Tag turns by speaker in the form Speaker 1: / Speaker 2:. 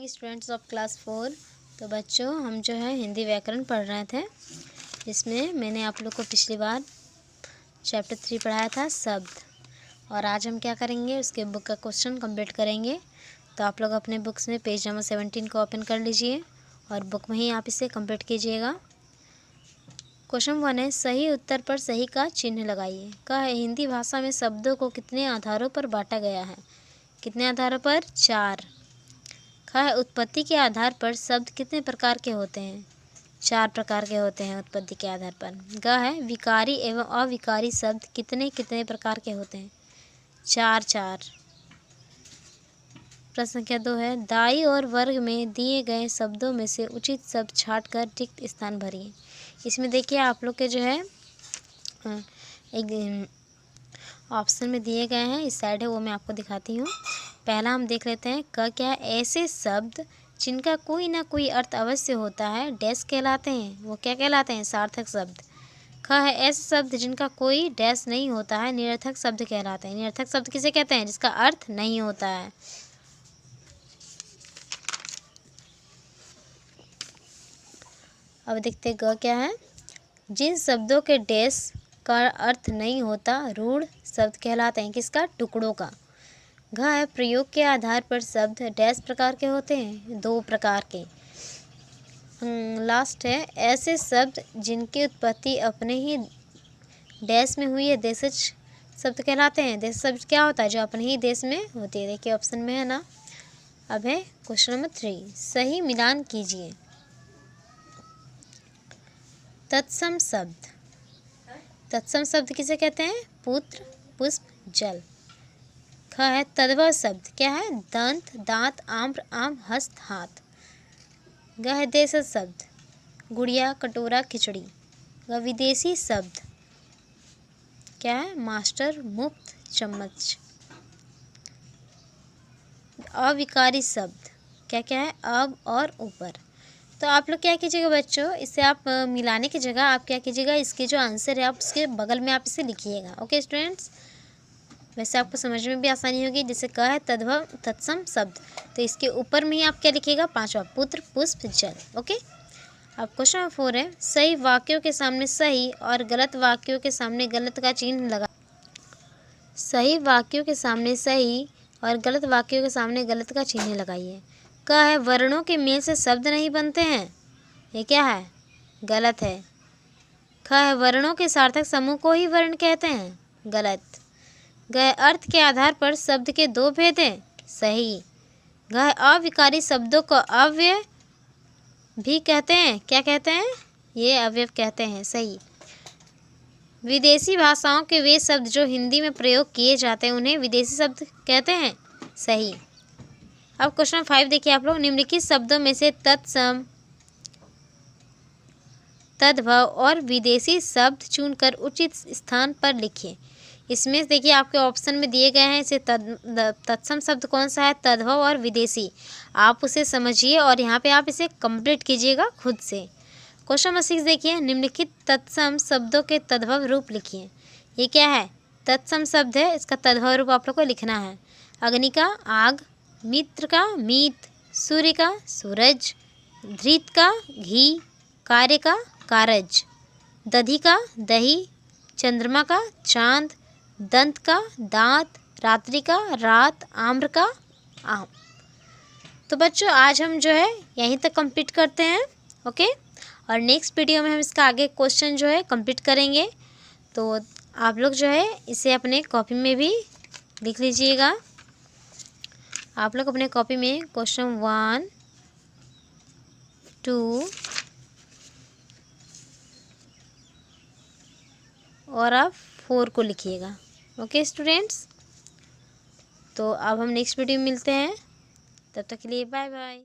Speaker 1: Morning students of class 4। तो बच्चों, हम जो है हिंदी व्याकरण पढ़ रहे थे। इसमें मैंने आप लोग को पिछली बार चैप्टर 3 पढ़ाया था शब्द, और आज हम क्या करेंगे, उसके बुक का क्वेश्चन कंप्लीट करेंगे। तो आप लोग अपने बुक्स में पेज नंबर 17 को ओपन कर लीजिए और बुक में ही आप इसे कंप्लीट कीजिएगा। क्वेश्चन 1 है, सही उत्तर पर सही का चिन्ह लगाइए। कहा है, हिंदी भाषा में शब्दों को कितने आधारों पर बांटा गया है? कितने आधारों पर? 4। कहा है, उत्पत्ति के आधार पर शब्द कितने प्रकार के होते हैं? 4 प्रकार के होते हैं उत्पत्ति के आधार पर। कहा है, विकारी एवं अविकारी शब्द कितने कितने प्रकार के होते हैं? 4। प्रश्न संख्या 2 है, दाई और वर्ग में दिए गए शब्दों में से उचित शब्द छांटकर रिक्त स्थान भरिए। इसमें देखिए आप लोग के जो है एक ऑप्शन में दिए गए हैं, इस साइड है वो मैं आपको दिखाती हूँ। पहला हम देख लेते हैं, क्या है, ऐसे शब्द जिनका कोई ना कोई अर्थ अवश्य होता है डैश कहलाते हैं। वो क्या कहलाते हैं? सार्थक शब्द। है, ऐसे शब्द जिनका कोई डैश नहीं होता है निरर्थक शब्द कहलाते हैं। निरर्थक शब्द किसे कहते हैं? जिसका अर्थ नहीं होता है। अब देखते हैं क्या है, जिन शब्दों के डैश का अर्थ नहीं होता रूढ़ शब्द कहलाते हैं। किसका? टुकड़ों का। है, प्रयोग के आधार पर शब्द डैश प्रकार के होते हैं? 2 प्रकार के। लास्ट है, ऐसे शब्द जिनकी उत्पत्ति अपने ही देश में हुई है देशज शब्द कहलाते हैं। देश शब्द क्या होता है? जो अपने ही देश में होती है। देखिए ऑप्शन में है ना। अब है क्वेश्चन नंबर 3, सही मिलान कीजिए। तत्सम शब्द। तत्सम शब्द किसे कहते हैं? पुत्र, पुष्प, जल। है, तद्भव शब्द क्या है? दंत, दांत, आम्र, आम, हस्त, हाथ। है, देशज शब्द गुड़िया, कटोरा, खिचड़ी। विदेशी शब्द क्या है? मास्टर, मुफ्त, चम्मच। अविकारी शब्द क्या क्या है? अब और ऊपर। तो आप लोग क्या कीजिएगा बच्चों, इसे आप मिलाने की जगह आप क्या कीजिएगा, इसके जो आंसर है आप उसके बगल में आप इसे लिखिएगा। ओके स्टूडेंट्स, वैसे आपको समझ में भी आसानी होगी। जैसे कहा है तद्भव तत्सम शब्द, तो इसके ऊपर में ही आप क्या लिखिएगा? 5वां, पुत्र, पुष्प, जल। ओके। अब क्वेश्चन नंबर 4 है, सही वाक्यों के सामने सही और गलत वाक्यों के सामने गलत का चिन्ह लगा। सही वाक्यों के सामने सही और गलत वाक्यों के सामने गलत का चिन्ह लगाइए। क्या है, वर्णों के मेल से शब्द नहीं बनते हैं। ये क्या है? गलत है। क्या है, वर्णों के सार्थक समूह को ही वर्ण कहते हैं। गलत। गए, अर्थ के आधार पर शब्द के 2 भेद हैं। सही। गए, अविकारी शब्दों को अव्यय भी कहते हैं। क्या कहते हैं? ये अवयव कहते हैं। सही। विदेशी भाषाओं के वे शब्द जो हिंदी में प्रयोग किए जाते हैं उन्हें विदेशी शब्द कहते हैं। सही। अब क्वेश्चन 5 देखिए आप लोग, निम्नलिखित शब्दों में से तत्सम, तद्भव और विदेशी शब्द चुनकर उचित स्थान पर लिखिए। इसमें देखिए आपके ऑप्शन में दिए गए हैं, इसे तत्सम शब्द कौन सा है? तद्भव और विदेशी। आप उसे समझिए और यहाँ पे आप इसे कंप्लीट कीजिएगा खुद से। क्वेश्चन नंबर 6 देखिए, निम्नलिखित तत्सम शब्दों के तद्भव रूप लिखिए। ये क्या है? तत्सम शब्द है, इसका तद्भव रूप आप लोग को लिखना है। अग्नि का आग, मित्र का मीत, सूर्य का सूरज, धृत का घी, कार्य का कारज, दधि का दही, चंद्रमा का चांद, दंत का दांत, रात्रि का रात, आम्र का आम। तो बच्चों, आज हम जो है यहीं तक कंप्लीट करते हैं। ओके, और नेक्स्ट वीडियो में हम इसका आगे क्वेश्चन जो है कंप्लीट करेंगे। तो आप लोग जो है इसे अपने कॉपी में भी लिख लीजिएगा। आप लोग अपने कॉपी में क्वेश्चन 1, 2 और आप 4 को लिखिएगा। ओके स्टूडेंट्स, तो अब हम नेक्स्ट वीडियो में मिलते हैं। तब तक के लिए बाय बाय।